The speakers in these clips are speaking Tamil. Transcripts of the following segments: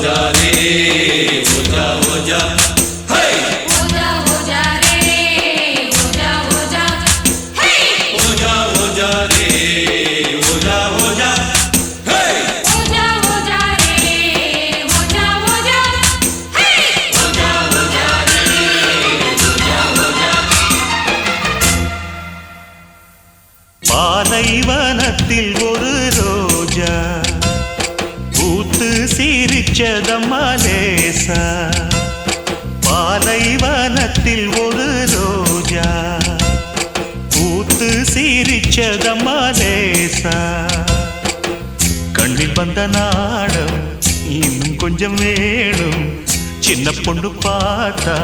ओजा रे ओजा ओजा हे ओजा ओजा रे ओजा ओजा हे ओजा ओजा रे ओजा ओजा हे ओजा ओजा रे ओजा ओजा हे ओजा ओजा रे ओजा ओजा பாலைவனத்தில் ஒரு ரோஜா பூத்து சிரிச்சதம்மா லேசா பாலைவனத்தில் ஒரு ரோஜா பூத்து சிரிச்சதம்மா லேசா கண்ணில் வந்த நாடம் இன்னும் கொஞ்சம் வேணும் சின்ன பொண்ணு பார்த்தா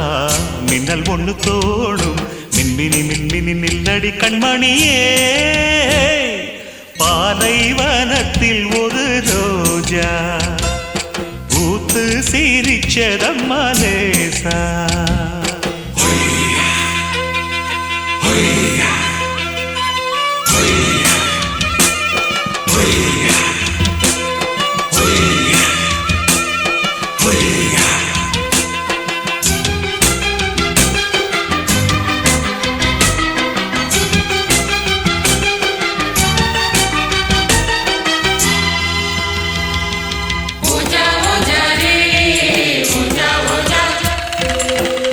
மின்னல் ஒண்ணு தோடும் மின்மினி மின்மினி நில்லடி கண்மணியே பாலைவனத்தில் ஒரு ரோஜா பூத்து சிரிச்சதம்மா லேசா ओजा ओजा रे ओजा ओजा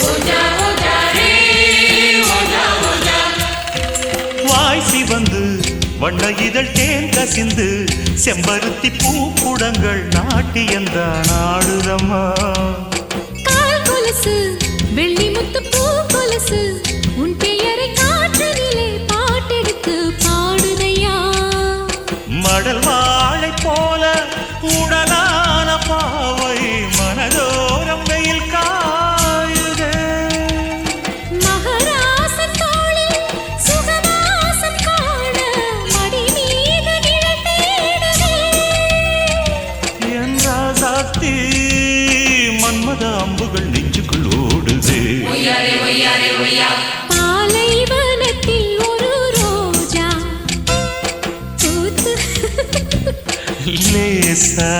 ओजा ओजा रे ओजा ओजा வாய் சிவந்து வண்ண இதழ் தேன் கசிந்து செம்பருத்தி பூக்குடங்கள் நாட்டியந்தான் ஆடுதம்மா கால் கொலுசு வெள்ளி முத்து பூ கொலுசு உன் பெயரை காற்றினிலே பாட்டெடுத்து பாடுதையா மடல் வாழை போல உடலான பாவை மனதோரம் வெயில் காயுதே மகராசன் தோளில் சுகவாசம் காண மடி மீது நிழல் தேடுதே என் ராசாத்தி மன்மத அம்புகள் நெஞ்சுக்குள் ஓடுதே பாலைவனத்தில் ஒரு ரோஜா பூத்து லேசா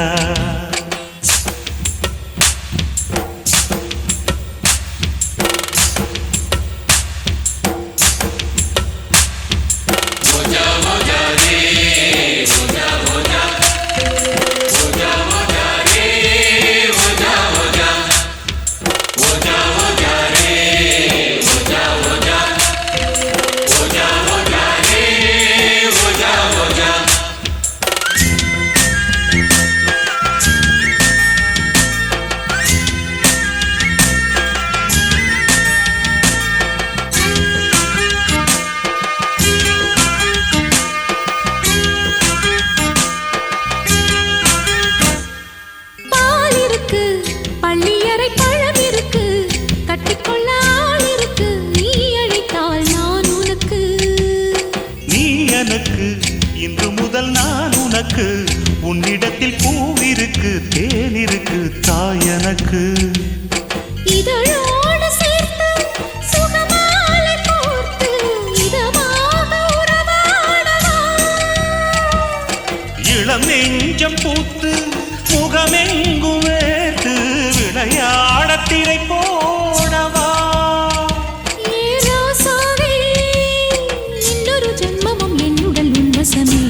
பால் இருக்கு பள்ளியறை பழம் இருக்கு கட்டிக்கொள்ள ஆள் இருக்கு நீ அழைத்தால் நான் உனக்கு நீ எனக்கு இன்று முதல் நான் உனக்கு உன்னிடத்தில் பூவிருக்கு தேன் இருக்கு தாய் எனக்கு இதழோடு சேர்த்து சுகமாலை கோர்த்து இதமாக உறவாடவா இளம் நெஞ்சம் பூத்து முகமெங்கும் வேர்த்து விளையாட திரை போடவா ஏ ரோசாவே இன்னொரு ஜென்மமும் என்னுடன் உன்வசமே